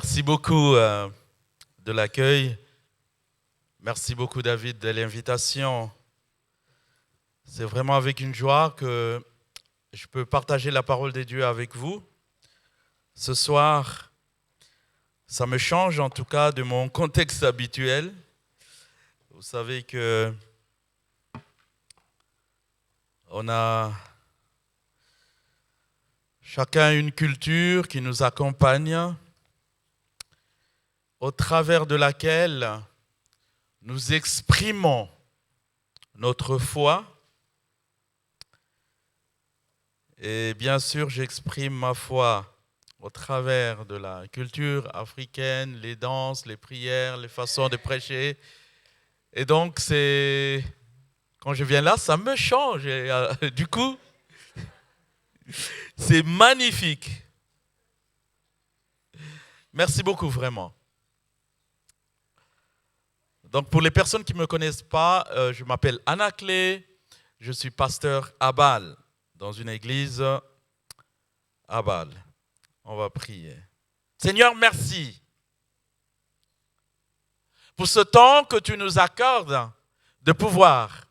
Merci beaucoup de l'accueil. Merci beaucoup David de l'invitation. C'est vraiment avec une joie que je peux partager la parole de Dieu avec vous. Ce soir, ça me change en tout cas de mon contexte habituel. Vous savez que on a chacun une culture qui nous accompagne, au travers de laquelle nous exprimons notre foi. Et bien sûr, j'exprime ma foi au travers de la culture africaine, les danses, les prières, les façons de prêcher. Et donc, quand je viens là, ça me change. Et, du coup, c'est magnifique. Merci beaucoup, vraiment. Donc, pour les personnes qui ne me connaissent pas, je m'appelle Anaclé, je suis pasteur à Bâle, dans une église à Bâle. On va prier. Seigneur, merci pour ce temps que tu nous accordes de pouvoir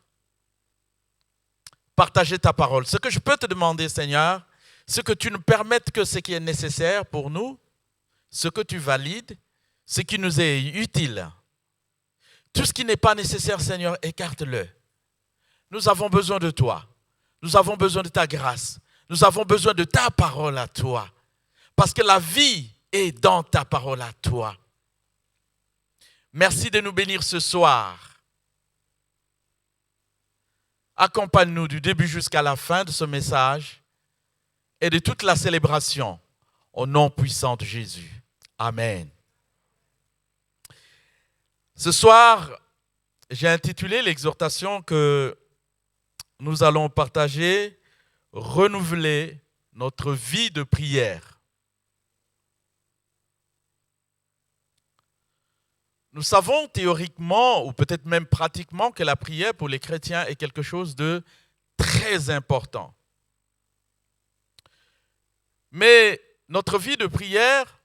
partager ta parole. Ce que je peux te demander, Seigneur, c'est que tu nous permettes que ce qui est nécessaire pour nous, ce que tu valides, ce qui nous est utile. Tout ce qui n'est pas nécessaire, Seigneur, écarte-le. Nous avons besoin de toi. Nous avons besoin de ta grâce. Nous avons besoin de ta parole à toi. Parce que la vie est dans ta parole à toi. Merci de nous bénir ce soir. Accompagne-nous du début jusqu'à la fin de ce message et de toute la célébration au nom puissant de Jésus. Amen. Ce soir, j'ai intitulé l'exhortation que nous allons partager « Renouveler notre vie de prière ». Nous savons théoriquement, ou peut-être même pratiquement, que la prière pour les chrétiens est quelque chose de très important. Mais notre vie de prière,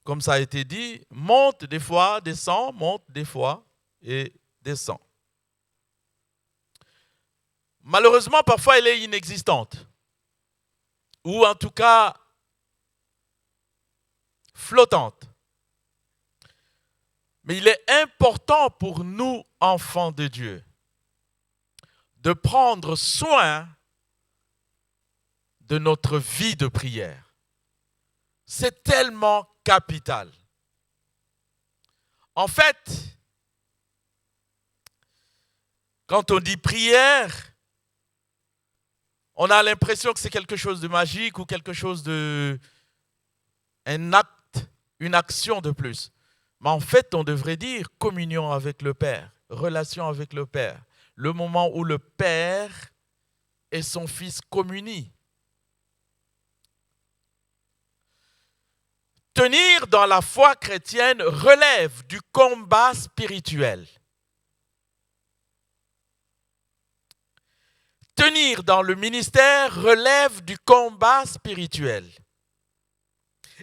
comme ça a été dit, monte des fois, descend, monte des fois et descend. Malheureusement, parfois, elle est inexistante. Ou en tout cas, flottante. Mais il est important pour nous, enfants de Dieu, de prendre soin de notre vie de prière. C'est tellement capital. En fait, quand on dit prière, on a l'impression que c'est quelque chose de magique ou quelque chose un acte, une action de plus. Mais en fait, on devrait dire communion avec le Père, relation avec le Père. Le moment où le Père et son Fils communient. Tenir dans la foi chrétienne relève du combat spirituel. Tenir dans le ministère relève du combat spirituel.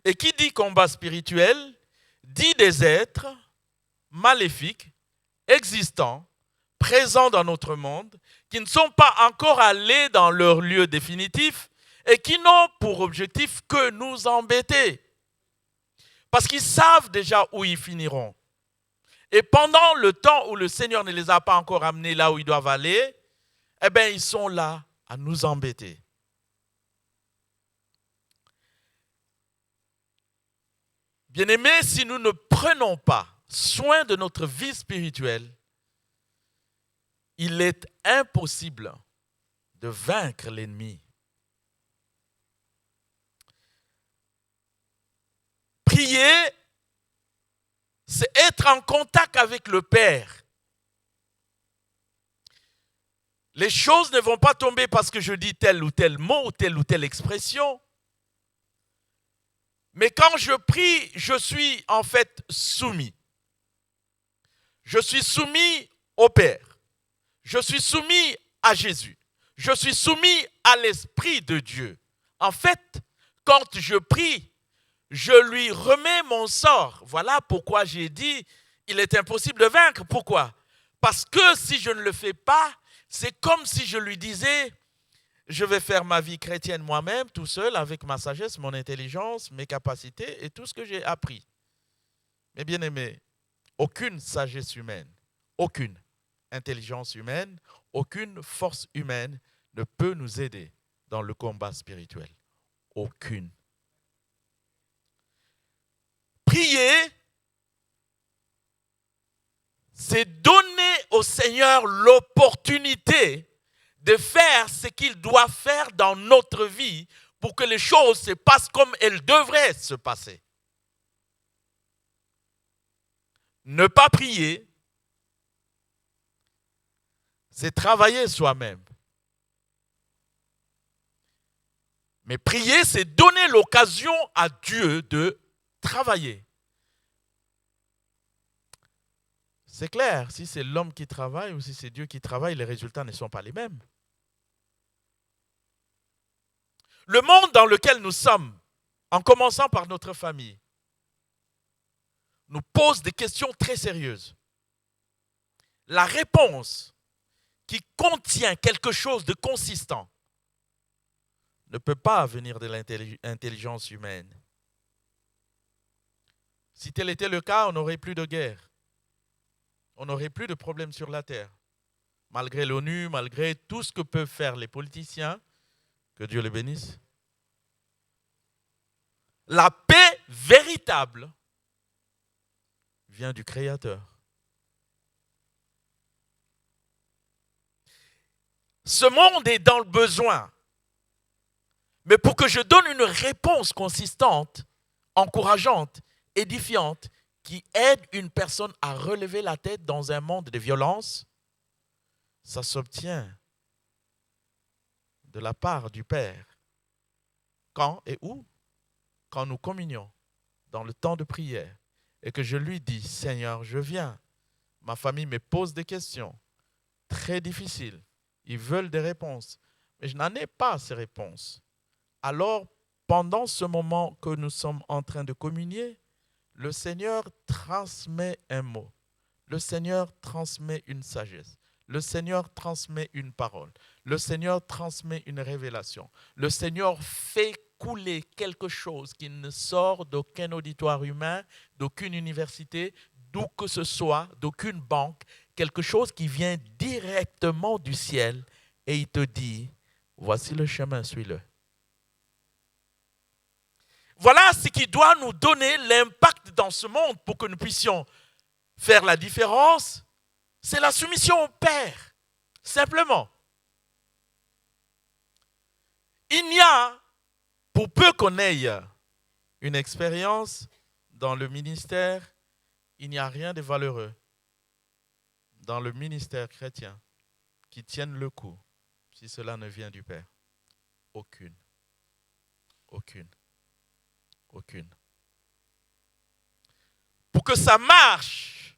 Et qui dit combat spirituel, dit des êtres maléfiques, existants, présents dans notre monde, qui ne sont pas encore allés dans leur lieu définitif et qui n'ont pour objectif que nous embêter. Parce qu'ils savent déjà où ils finiront. Et pendant le temps où le Seigneur ne les a pas encore amenés là où ils doivent aller, eh bien, ils sont là à nous embêter. Bien-aimés, si nous ne prenons pas soin de notre vie spirituelle, il est impossible de vaincre l'ennemi. Prier, c'est être en contact avec le Père. Les choses ne vont pas tomber parce que je dis tel ou tel mot, ou telle expression. Mais quand je prie, je suis en fait soumis. Je suis soumis au Père. Je suis soumis à Jésus. Je suis soumis à l'Esprit de Dieu. En fait, quand je prie, je lui remets mon sort. Voilà pourquoi j'ai dit, il est impossible de vaincre. Pourquoi? Parce que si je ne le fais pas, c'est comme si je lui disais, je vais faire ma vie chrétienne moi-même, tout seul, avec ma sagesse, mon intelligence, mes capacités et tout ce que j'ai appris. Mais bien aimé, aucune sagesse humaine, aucune intelligence humaine, aucune force humaine ne peut nous aider dans le combat spirituel. Aucune. Prier, c'est donner au Seigneur l'opportunité de faire ce qu'il doit faire dans notre vie pour que les choses se passent comme elles devraient se passer. Ne pas prier, c'est travailler soi-même. Mais prier, c'est donner l'occasion à Dieu de travailler. C'est clair, si c'est l'homme qui travaille ou si c'est Dieu qui travaille, les résultats ne sont pas les mêmes. Le monde dans lequel nous sommes, en commençant par notre famille, nous pose des questions très sérieuses. La réponse qui contient quelque chose de consistant ne peut pas venir de l'intelligence humaine. Si tel était le cas, on n'aurait plus de guerre. On n'aurait plus de problèmes sur la terre. Malgré l'ONU, malgré tout ce que peuvent faire les politiciens, que Dieu les bénisse. La paix véritable vient du Créateur. Ce monde est dans le besoin. Mais pour que je donne une réponse consistante, encourageante, édifiante, qui aide une personne à relever la tête dans un monde de violence, ça s'obtient de la part du Père. Quand et où? Quand nous communions dans le temps de prière et que je lui dis, Seigneur, je viens. Ma famille me pose des questions très difficiles. Ils veulent des réponses, mais je n'en ai pas ces réponses. Alors, pendant ce moment que nous sommes en train de communier, le Seigneur transmet un mot. Le Seigneur transmet une sagesse. Le Seigneur transmet une parole. Le Seigneur transmet une révélation. Le Seigneur fait couler quelque chose qui ne sort d'aucun auditoire humain, d'aucune université, d'où que ce soit, d'aucune banque, quelque chose qui vient directement du ciel et il te dit, voici le chemin, suis-le. Voilà ce qui doit nous donner l'impact dans ce monde pour que nous puissions faire la différence. C'est la soumission au Père, simplement. Il n'y a, pour peu qu'on ait une expérience dans le ministère, il n'y a rien de valeureux dans le ministère chrétien qui tienne le coup si cela ne vient du Père. Aucune. Aucune. Aucune. Pour que ça marche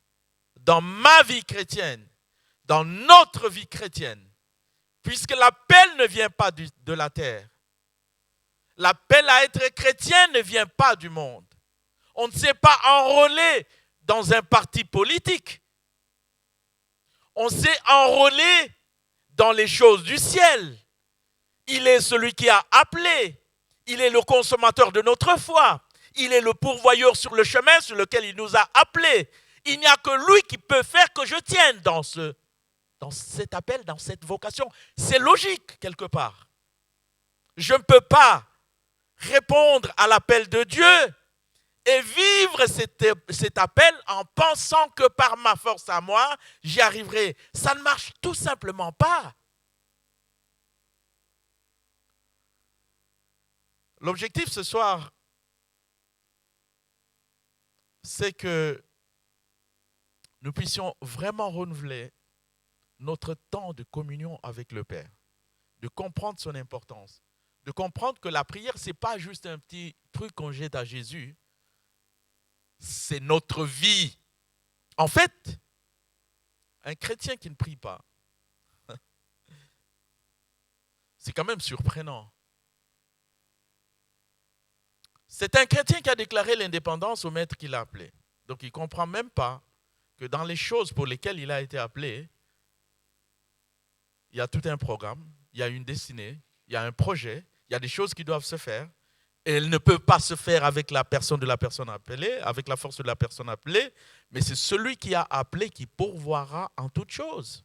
dans ma vie chrétienne, dans notre vie chrétienne, puisque l'appel ne vient pas de la terre, l'appel à être chrétien ne vient pas du monde. On ne s'est pas enrôlé dans un parti politique. On s'est enrôlé dans les choses du ciel. Il est celui qui a appelé. Il est le consommateur de notre foi. Il est le pourvoyeur sur le chemin sur lequel il nous a appelés. Il n'y a que lui qui peut faire que je tienne dans cet appel, dans cette vocation. C'est logique quelque part. Je ne peux pas répondre à l'appel de Dieu et vivre cet appel en pensant que par ma force à moi, j'y arriverai. Ça ne marche tout simplement pas. L'objectif ce soir, c'est que nous puissions vraiment renouveler notre temps de communion avec le Père, de comprendre son importance, de comprendre que la prière, ce n'est pas juste un petit truc qu'on jette à Jésus, c'est notre vie. En fait, un chrétien qui ne prie pas, c'est quand même surprenant. C'est un chrétien qui a déclaré l'indépendance au maître qui l'a appelé. Donc il ne comprend même pas que dans les choses pour lesquelles il a été appelé, il y a tout un programme, il y a une destinée, il y a un projet, il y a des choses qui doivent se faire. Et elles ne peuvent pas se faire avec la personne de la personne appelée, avec la force de la personne appelée, mais c'est celui qui a appelé qui pourvoira en toutes choses.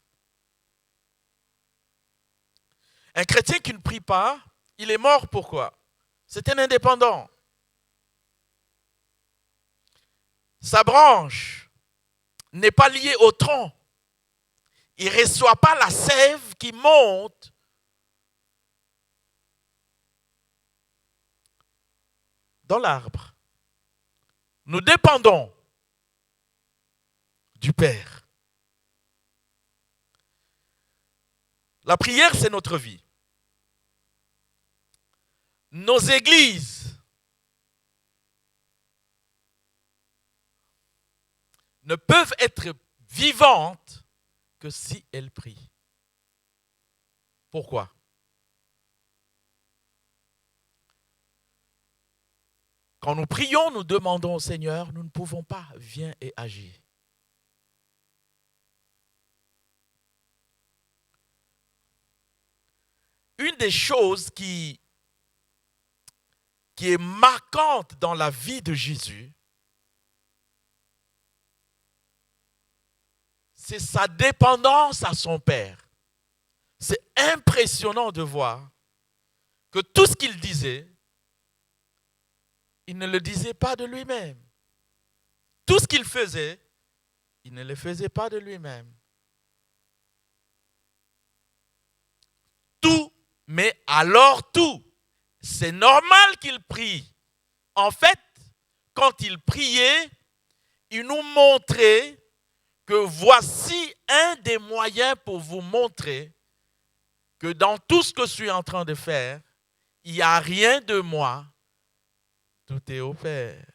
Un chrétien qui ne prie pas, il est mort pourquoi? C'est un indépendant. Sa branche n'est pas liée au tronc. Il ne reçoit pas la sève qui monte dans l'arbre. Nous dépendons du Père. La prière, c'est notre vie. Nos églises ne peuvent être vivantes que si elles prient. Pourquoi? Quand nous prions, nous demandons au Seigneur, nous ne pouvons pas, viens et agis. Une des choses qui est marquante dans la vie de Jésus, c'est sa dépendance à son Père. C'est impressionnant de voir que tout ce qu'il disait, il ne le disait pas de lui-même. Tout ce qu'il faisait, il ne le faisait pas de lui-même. Tout, mais alors tout. C'est normal qu'il prie. En fait, quand il priait, il nous montrait que voici un des moyens pour vous montrer que dans tout ce que je suis en train de faire, il n'y a rien de moi, tout est au Père.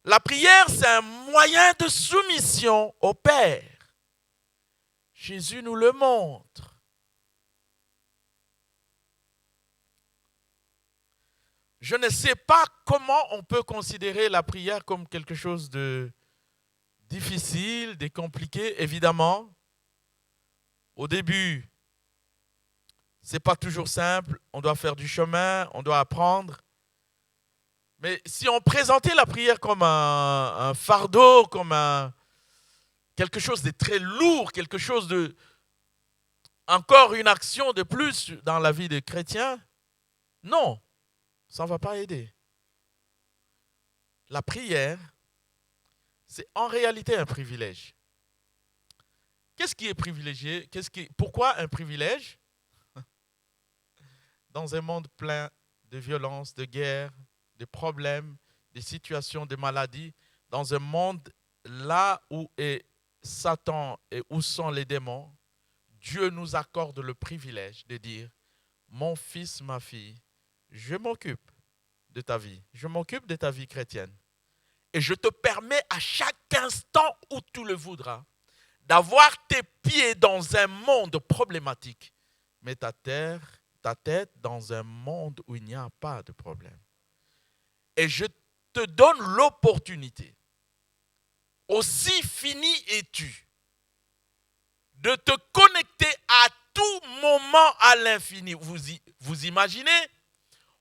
La prière, c'est un moyen de soumission au Père. Jésus nous le montre. Je ne sais pas comment on peut considérer la prière comme quelque chose de difficile, de compliqué. Évidemment, au début, ce n'est pas toujours simple. On doit faire du chemin, on doit apprendre. Mais si on présentait la prière comme un fardeau, comme quelque chose de très lourd, quelque chose de... encore une action de plus dans la vie des chrétiens, non, ça ne va pas aider. La prière, c'est en réalité un privilège. Qu'est-ce qui est privilégié? Pourquoi un privilège? Dans un monde plein de violence, de guerre, de problèmes, de situations, de maladies, dans un monde là où est Satan et où sont les démons, Dieu nous accorde le privilège de dire « Mon fils, ma fille, je m'occupe de ta vie, je m'occupe de ta vie chrétienne. Et je te permets à chaque instant où tu le voudras d'avoir tes pieds dans un monde problématique, mais ta tête dans un monde où il n'y a pas de problème. Et je te donne l'opportunité, aussi fini es-tu, de te connecter à tout moment à l'infini. Vous imaginez?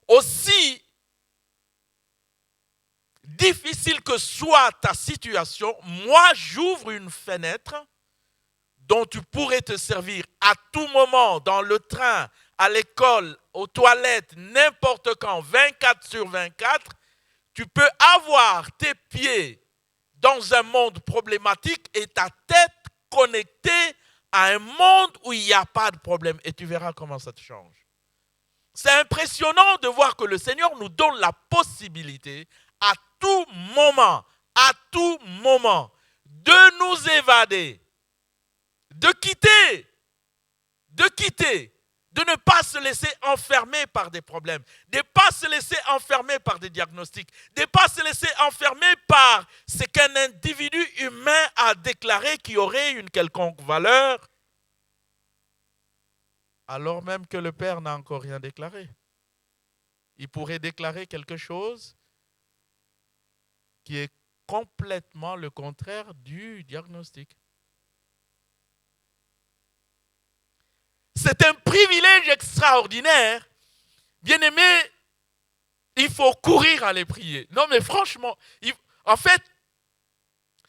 Aussi difficile que soit ta situation, moi j'ouvre une fenêtre dont tu pourrais te servir à tout moment, dans le train, à l'école, aux toilettes, n'importe quand, 24/24, tu peux avoir tes pieds dans un monde problématique et ta tête connectée à un monde où il n'y a pas de problème. Et tu verras comment ça te change. C'est impressionnant de voir que le Seigneur nous donne la possibilité à tout moment, de nous évader, de quitter, de ne pas se laisser enfermer par des problèmes, de ne pas se laisser enfermer par des diagnostics, de ne pas se laisser enfermer par ce qu'un individu humain a déclaré qui aurait une quelconque valeur, alors même que le Père n'a encore rien déclaré. il pourrait déclarer quelque chose qui est complètement le contraire du diagnostic. C'est un privilège extraordinaire. Bien-aimé, il faut courir à les prier. Non, mais franchement, en fait,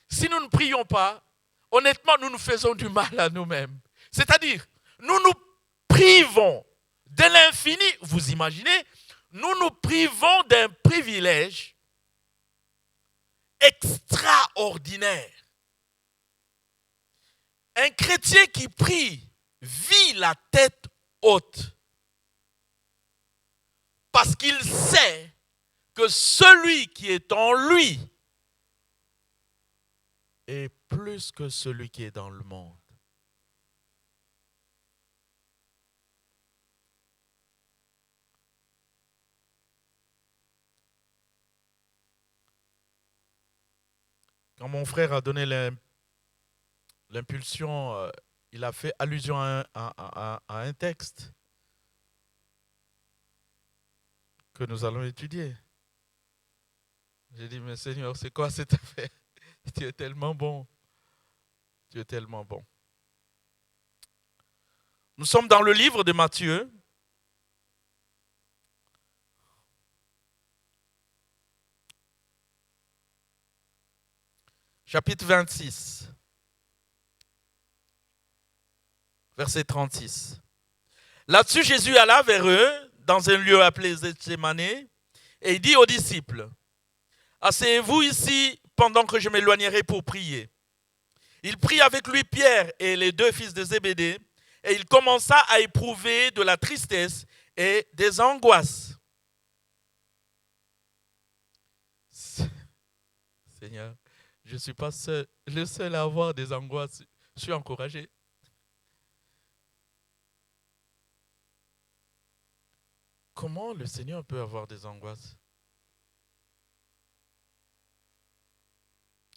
si nous ne prions pas, honnêtement, nous nous faisons du mal à nous-mêmes. C'est-à-dire, nous nous privons de l'infini. Vous imaginez, nous nous privons d'un privilège extraordinaire. Un chrétien qui prie vit la tête haute parce qu'il sait que celui qui est en lui est plus que celui qui est dans le monde. Quand mon frère a donné l'impulsion, il a fait allusion à un texte que nous allons étudier. J'ai dit, mais Seigneur, c'est quoi cette affaire? Tu es tellement bon. Tu es tellement bon. Nous sommes dans le livre de Matthieu. Chapitre 26. Verset 36. Là-dessus, Jésus alla vers eux, dans un lieu appelé Gethsémane, et il dit aux disciples, « Asseyez-vous ici pendant que je m'éloignerai pour prier. » Il prit avec lui Pierre et les deux fils de Zébédée, et il commença à éprouver de la tristesse et des angoisses. Seigneur, je ne suis pas le seul à avoir des angoisses. Je suis encouragé. Comment le Seigneur peut avoir des angoisses?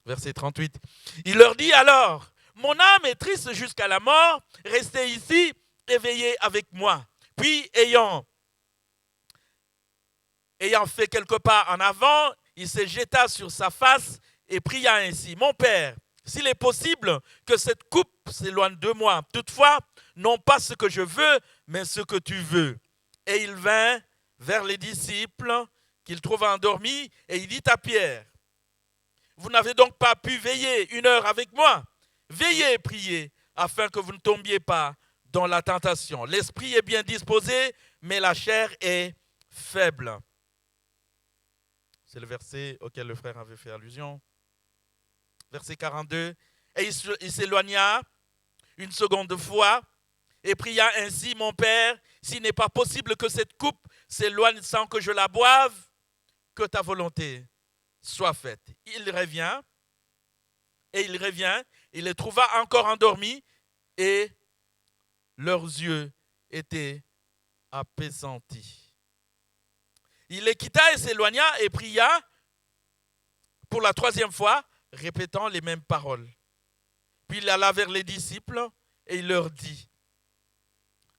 Verset 38. Il leur dit alors, « Mon âme est triste jusqu'à la mort, restez ici et veillez avec moi. » Puis, ayant fait quelques pas en avant, il se jeta sur sa face et pria ainsi, « Mon Père, s'il est possible que cette coupe s'éloigne de moi, toutefois, non pas ce que je veux, mais ce que tu veux. » Et il vint vers les disciples qu'il trouva endormis et il dit à Pierre, « Vous n'avez donc pas pu veiller 1 heure avec moi? Veillez et priez, afin que vous ne tombiez pas dans la tentation. L'esprit est bien disposé, mais la chair est faible. » C'est le verset auquel le frère avait fait allusion. Verset 42. Et il s'éloigna une seconde fois et pria ainsi, « Mon Père, s'il n'est pas possible que cette coupe s'éloigne sans que je la boive, que ta volonté soit faite. » Il revient, il les trouva encore endormis et leurs yeux étaient appesantis. Il les quitta et s'éloigna et pria pour la 3e fois, répétant les mêmes paroles. Puis il alla vers les disciples et il leur dit,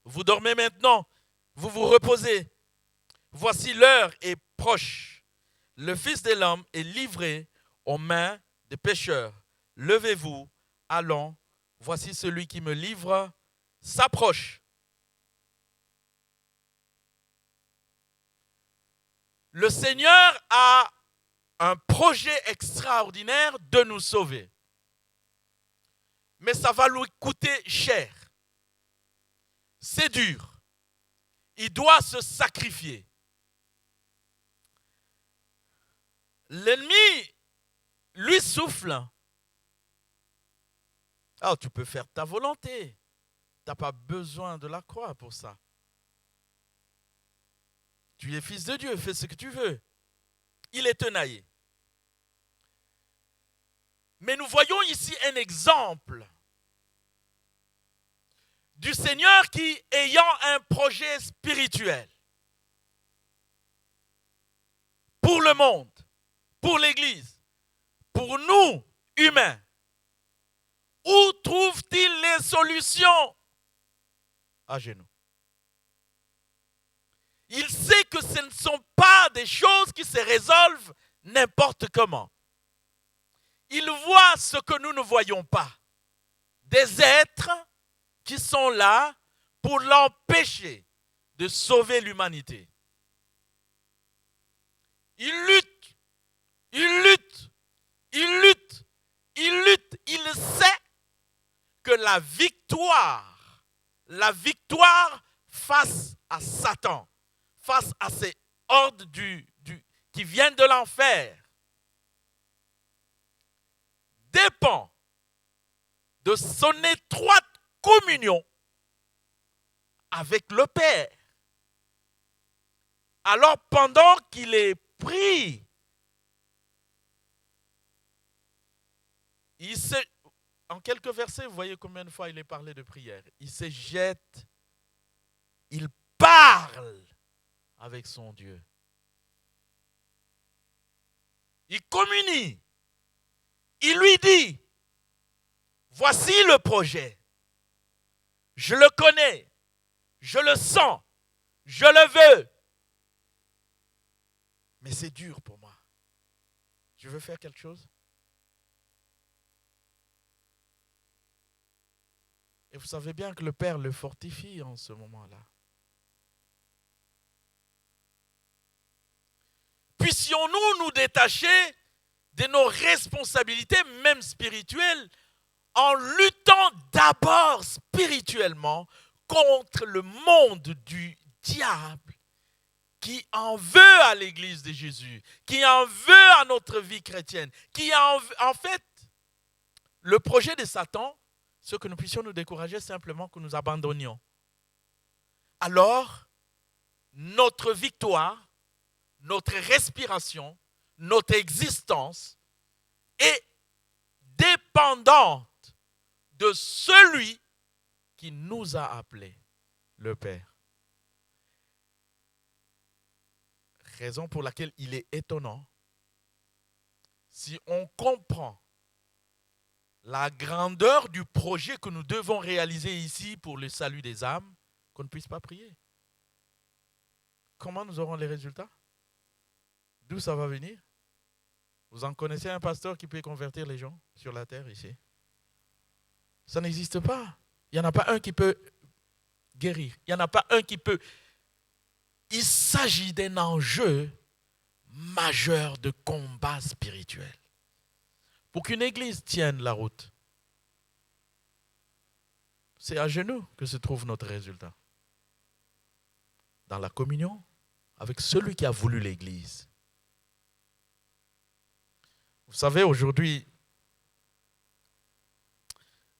« Vous dormez maintenant, vous vous reposez. Voici l'heure est proche. Le Fils de l'homme est livré aux mains des pécheurs. Levez-vous, allons, voici celui qui me livre s'approche. » Le Seigneur a un projet extraordinaire de nous sauver. Mais ça va lui coûter cher. C'est dur. Il doit se sacrifier. L'ennemi lui souffle. Alors tu peux faire ta volonté. Tu n'as pas besoin de la croix pour ça. Tu es fils de Dieu, fais ce que tu veux. Il est tenaillé. Mais nous voyons ici un exemple du Seigneur qui, ayant un projet spirituel pour le monde, pour l'Église, pour nous, humains, où trouve-t-il les solutions? À genoux. Il sait que ce ne sont pas des choses qui se résolvent n'importe comment. Il voit ce que nous ne voyons pas. Des êtres qui sont là pour l'empêcher de sauver l'humanité. Il lutte, il lutte, il lutte, il lutte. Il sait que la victoire face à Satan, face à ces hordes qui viennent de l'enfer, dépend de son étroite communion avec le Père. Alors pendant qu'il est pris, en quelques versets, vous voyez combien de fois il est parlé de prière. Il se jette, il parle avec son Dieu. Il communie. Il lui dit, voici le projet. Je le connais. Je le sens. Je le veux. Mais c'est dur pour moi. Je veux faire quelque chose. Et vous savez bien que le Père le fortifie en ce moment-là. Puissions-nous nous détacher de nos responsabilités, même spirituelles, en luttant d'abord spirituellement contre le monde du diable qui en veut à l'Église de Jésus, qui en veut à notre vie chrétienne, en fait, le projet de Satan, ce que nous puissions nous décourager simplement que nous abandonnions. Alors, notre victoire, notre respiration, notre existence est dépendante de celui qui nous a appelés, le Père. Raison pour laquelle il est étonnant, si on comprend la grandeur du projet que nous devons réaliser ici pour le salut des âmes, qu'on ne puisse pas prier. Comment nous aurons les résultats? D'où ça va venir? Vous en connaissez un pasteur qui peut convertir les gens sur la terre ici? Ça n'existe pas. Il n'y en a pas un qui peut guérir. Il n'y en a pas un qui peut. Il s'agit d'un enjeu majeur de combat spirituel. Pour qu'une église tienne la route, c'est à genoux que se trouve notre résultat. Dans la communion avec celui qui a voulu l'église. Vous savez, aujourd'hui,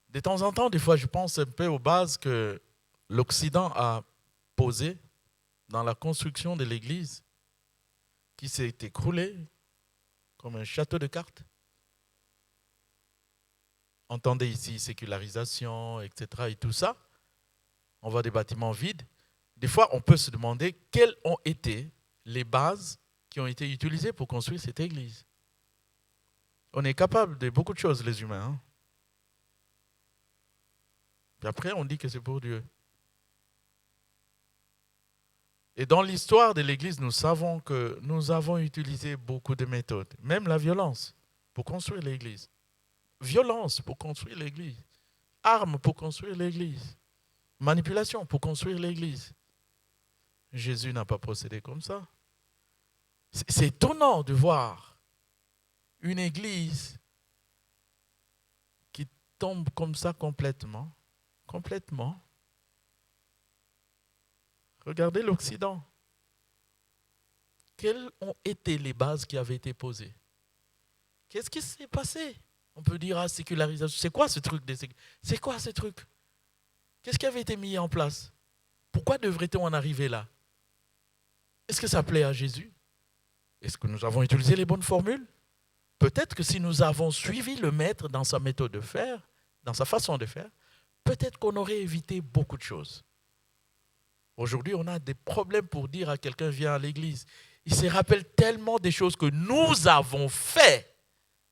de temps en temps, des fois, je pense un peu aux bases que l'Occident a posées dans la construction de l'église, qui s'est écroulée comme un château de cartes. Entendez ici sécularisation, etc. et tout ça. On voit des bâtiments vides. Des fois, on peut se demander quelles ont été les bases qui ont été utilisées pour construire cette église. On est capable de beaucoup de choses, les humains. Hein? Puis après, on dit que c'est pour Dieu. Et dans l'histoire de l'église, nous savons que nous avons utilisé beaucoup de méthodes, même la violence, pour construire l'église. Violence pour construire l'église. Armes pour construire l'église. Manipulation pour construire l'église. Jésus n'a pas procédé comme ça. C'est étonnant de voir une église qui tombe comme ça complètement. Complètement. Regardez l'Occident. Quelles ont été les bases qui avaient été posées? Qu'est-ce qui s'est passé? On peut dire, sécularisation. C'est quoi ce truc? C'est quoi ce truc? Qu'est-ce qui avait été mis en place? Pourquoi devrait-on en arriver là? Est-ce que ça plaît à Jésus? Est-ce que nous avons utilisé les bonnes formules? Peut-être que si nous avons suivi le maître dans sa méthode de faire, dans sa façon de faire, peut-être qu'on aurait évité beaucoup de choses. Aujourd'hui, on a des problèmes pour dire à quelqu'un, viens à l'église. Il se rappelle tellement des choses que nous avons fait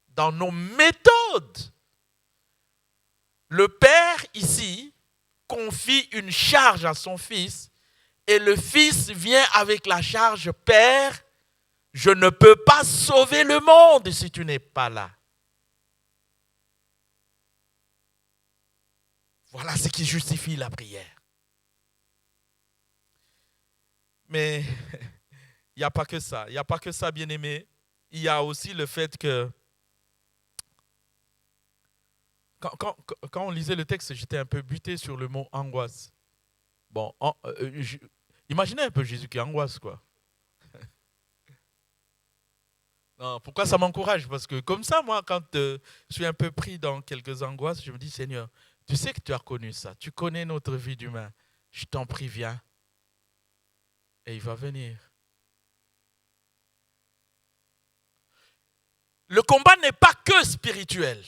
dans nos méthodes. Le Père, ici, confie une charge à son Fils et le Fils vient avec la charge, Père, je ne peux pas sauver le monde si tu n'es pas là. Voilà ce qui justifie la prière. Mais il n'y a pas que ça. Il n'y a pas que ça, bien-aimé. Il y a aussi le fait que quand on lisait le texte, j'étais un peu buté sur le mot angoisse. Bon, imaginez un peu Jésus qui angoisse, quoi. Non, pourquoi ça m'encourage? Parce que comme ça, moi, quand je suis un peu pris dans quelques angoisses, je me dis, Seigneur, tu sais que tu as connu ça. Tu connais notre vie d'humain. Je t'en prie, viens. Et il va venir. Le combat n'est pas que spirituel.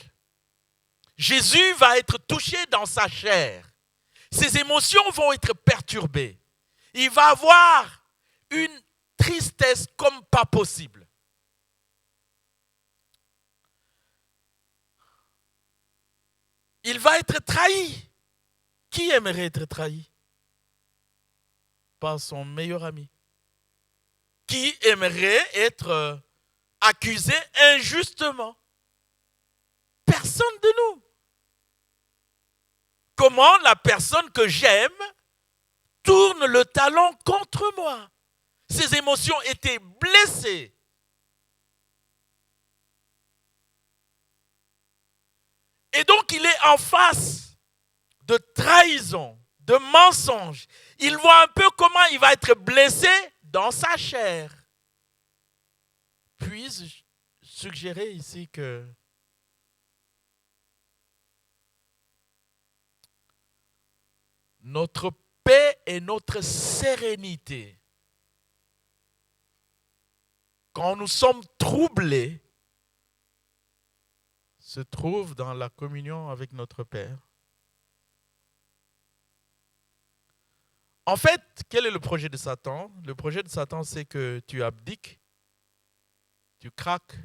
Jésus va être touché dans sa chair. Ses émotions vont être perturbées. Il va avoir une tristesse comme pas possible. Il va être trahi. Qui aimerait être trahi? Par son meilleur ami. Qui aimerait être accusé injustement? Personne de nous. Comment la personne que j'aime tourne le talon contre moi? Ses émotions étaient blessées. Et donc il est en face de trahison, de mensonge. Il voit un peu comment il va être blessé dans sa chair. Puis-je suggérer ici que notre paix et notre sérénité, quand nous sommes troublés, se trouve dans la communion avec notre Père. En fait, quel est le projet de Satan? Le projet de Satan, c'est que tu abdiques, tu craques,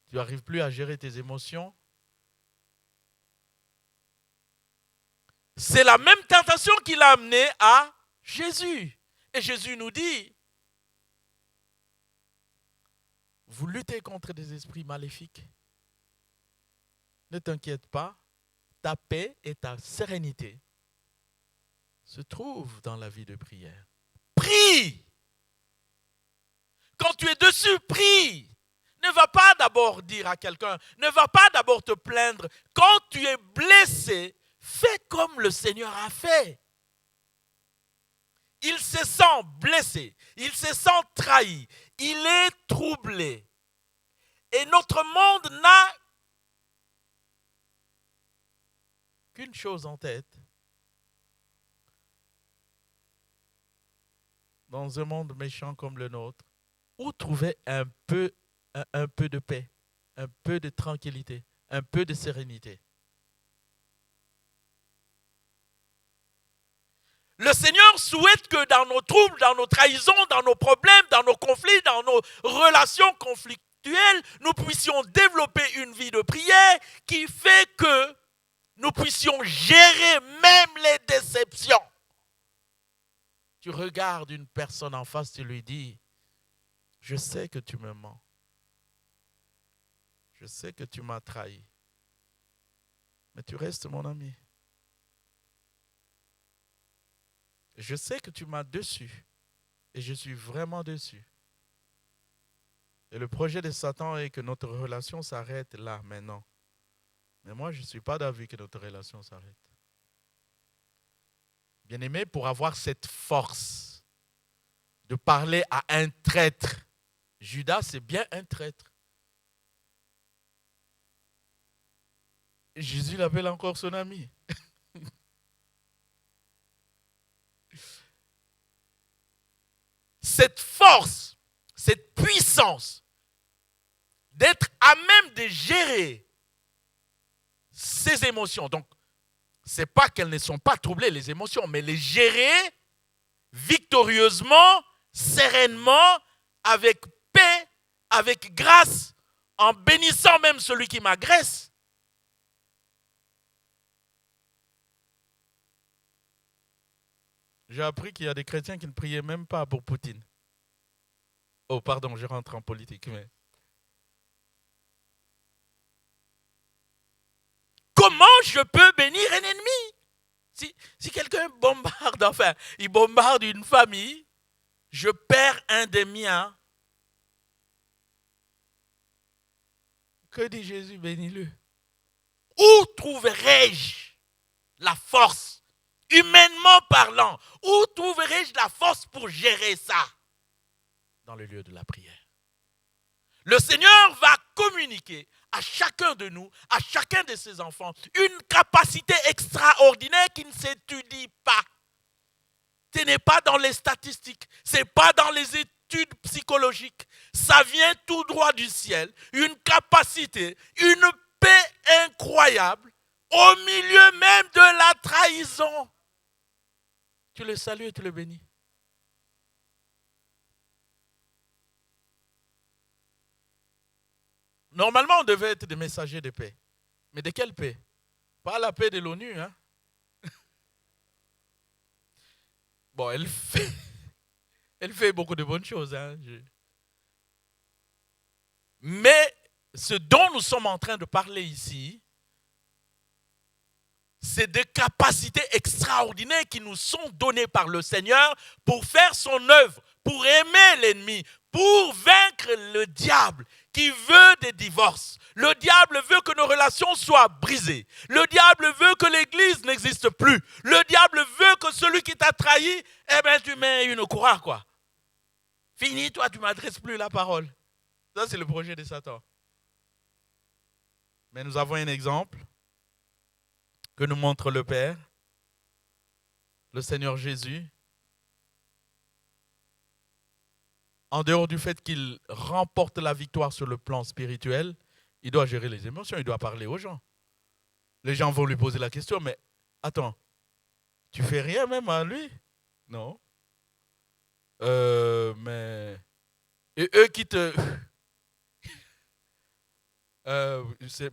tu n'arrives plus à gérer tes émotions. C'est la même tentation qui l'a amené à Jésus. Et Jésus nous dit, vous luttez contre des esprits maléfiques. Ne t'inquiète pas, ta paix et ta sérénité se trouvent dans la vie de prière. Prie! Quand tu es dessus, prie! Ne va pas d'abord dire à quelqu'un, ne va pas d'abord te plaindre. Quand tu es blessé, fais comme le Seigneur a fait. Il se sent blessé, il se sent trahi, il est troublé. Et notre monde n'a qu'une chose en tête. Dans un monde méchant comme le nôtre, où trouver un peu de paix, un peu de tranquillité, un peu de sérénité. Le Seigneur souhaite que dans nos troubles, dans nos trahisons, dans nos problèmes, dans nos conflits, dans nos relations conflictuelles, nous puissions développer une vie de prière qui fait que nous puissions gérer même les déceptions. Tu regardes une personne en face, tu lui dis, je sais que tu me mens. Je sais que tu m'as trahi. Mais tu restes mon ami. Je sais que tu m'as déçu. Et je suis vraiment déçu. Et le projet de Satan est que notre relation s'arrête là, maintenant. Mais moi, je ne suis pas d'avis que notre relation s'arrête. Bien-aimé, pour avoir cette force de parler à un traître, Judas, c'est bien un traître. Jésus l'appelle encore son ami. Cette force, cette puissance d'être à même de gérer ses émotions. Donc, ce n'est pas qu'elles ne sont pas troublées, les émotions, mais les gérer victorieusement, sereinement, avec paix, avec grâce, en bénissant même celui qui m'agresse. J'ai appris qu'il y a des chrétiens qui ne priaient même pas pour Poutine. Oh, pardon, je rentre en politique, mais... Comment je peux bénir un ennemi? Si quelqu'un bombarde, enfin, il bombarde une famille, je perds un des miens. Que dit Jésus? Bénis-le. Où trouverai-je la force, humainement parlant, où trouverai-je la force pour gérer ça? Dans le lieu de la prière. Le Seigneur va communiquer à chacun de nous, à chacun de ses enfants, une capacité extraordinaire qui ne s'étudie pas. Ce n'est pas dans les statistiques, ce n'est pas dans les études psychologiques. Ça vient tout droit du ciel. Une capacité, une paix incroyable au milieu même de la trahison. Tu le salues et tu le bénis. Normalement, on devait être des messagers de paix. Mais de quelle paix? Pas la paix de l'ONU, hein? Bon, elle fait beaucoup de bonnes choses, hein? Mais ce dont nous sommes en train de parler ici, c'est des capacités extraordinaires qui nous sont données par le Seigneur pour faire son œuvre, pour aimer l'ennemi, pour vaincre le diable qui veut des divorces. Le diable veut que nos relations soient brisées. Le diable veut que l'église n'existe plus. Le diable veut que celui qui t'a trahi, eh bien, tu mets une croix, quoi. Fini, toi, tu ne m'adresses plus la parole. Ça, c'est le projet de Satan. Mais nous avons un exemple que nous montre le Père, le Seigneur Jésus. En dehors du fait qu'il remporte la victoire sur le plan spirituel, il doit gérer les émotions, il doit parler aux gens. Les gens vont lui poser la question, mais attends, tu fais rien même à lui? Non. Mais... Et eux qui te...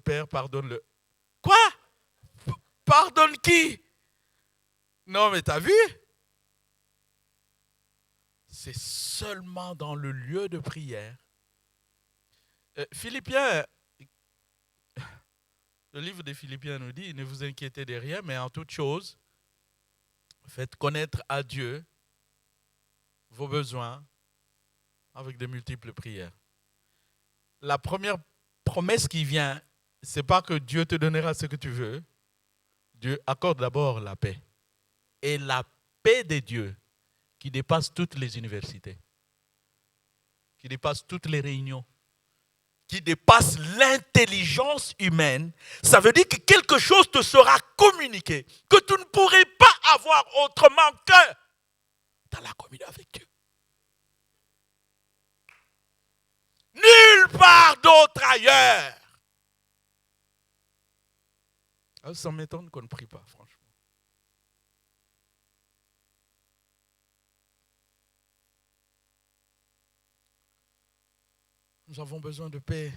Père, pardonne-le. Quoi? Pardonne qui? Non, mais t'as vu? C'est seulement dans le lieu de prière. Philippiens, le livre des Philippiens nous dit, ne vous inquiétez de rien, mais en toute chose, faites connaître à Dieu vos besoins avec de multiples prières. La première promesse qui vient, ce n'est pas que Dieu te donnera ce que tu veux. Dieu accorde d'abord la paix. Et la paix de Dieu qui dépasse toutes les universités, qui dépasse toutes les réunions, qui dépasse l'intelligence humaine, ça veut dire que quelque chose te sera communiqué, que tu ne pourrais pas avoir autrement que dans la communion avec Dieu. Nulle part d'autre ailleurs. Alors, ça m'étonne qu'on ne prie pas, franchement. Nous avons besoin de paix.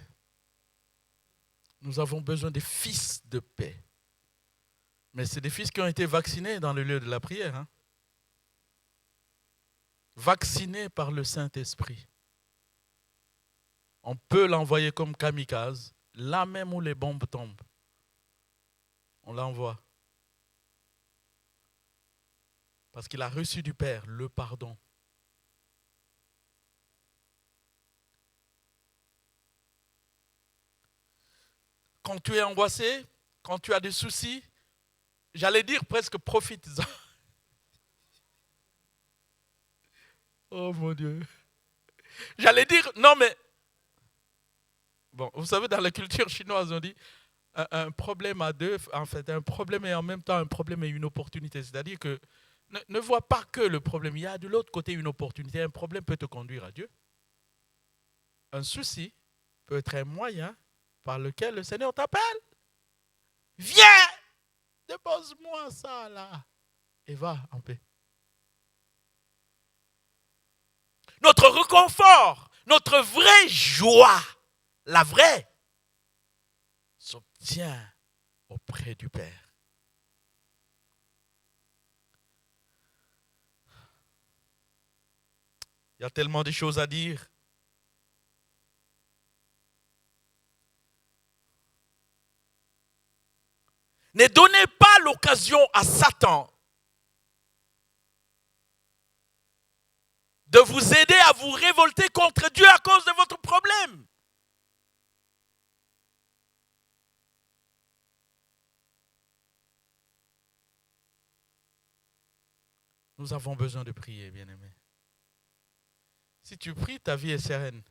Nous avons besoin des fils de paix. Mais c'est des fils qui ont été vaccinés dans le lieu de la prière. Hein? Vaccinés par le Saint-Esprit. On peut l'envoyer comme kamikaze, là même où les bombes tombent. On l'envoie. Parce qu'il a reçu du Père le pardon. Quand tu es angoissé, quand tu as des soucis, j'allais dire presque profite-en. Oh mon Dieu. J'allais dire, non mais, bon, vous savez, dans la culture chinoise, on dit, un problème à deux, en fait, un problème et en même temps un problème et une opportunité. C'est-à-dire que ne vois pas que le problème, il y a de l'autre côté une opportunité. Un problème peut te conduire à Dieu. Un souci peut être un moyen par lequel le Seigneur t'appelle. Viens, dépose-moi ça là et va en paix. Notre réconfort, notre vraie joie, la vraie, s'obtient auprès du Père. Il y a tellement de choses à dire. Ne donnez pas l'occasion à Satan de vous aider à vous révolter contre Dieu à cause de votre problème. Nous avons besoin de prier, bien-aimés. Si tu pries, ta vie est sereine.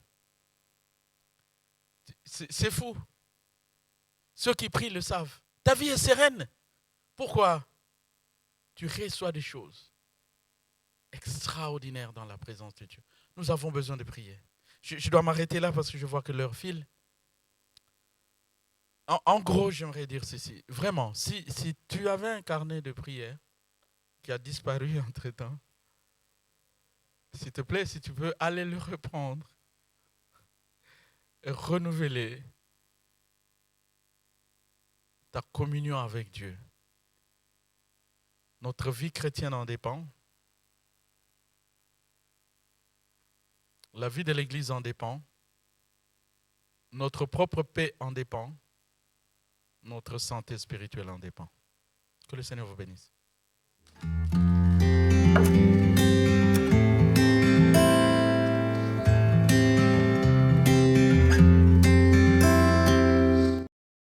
C'est fou. Ceux qui prient le savent. Ta vie est sereine. Pourquoi? Tu reçois des choses extraordinaires dans la présence de Dieu. Nous avons besoin de prier. Je dois m'arrêter là parce que je vois que l'heure file. En gros, j'aimerais dire ceci. Vraiment, si tu avais un carnet de prière qui a disparu entre-temps, s'il te plaît, si tu peux aller le reprendre et renouveler ta communion avec Dieu. Notre vie chrétienne en dépend. La vie de l'Église en dépend. Notre propre paix en dépend. Notre santé spirituelle en dépend. Que le Seigneur vous bénisse.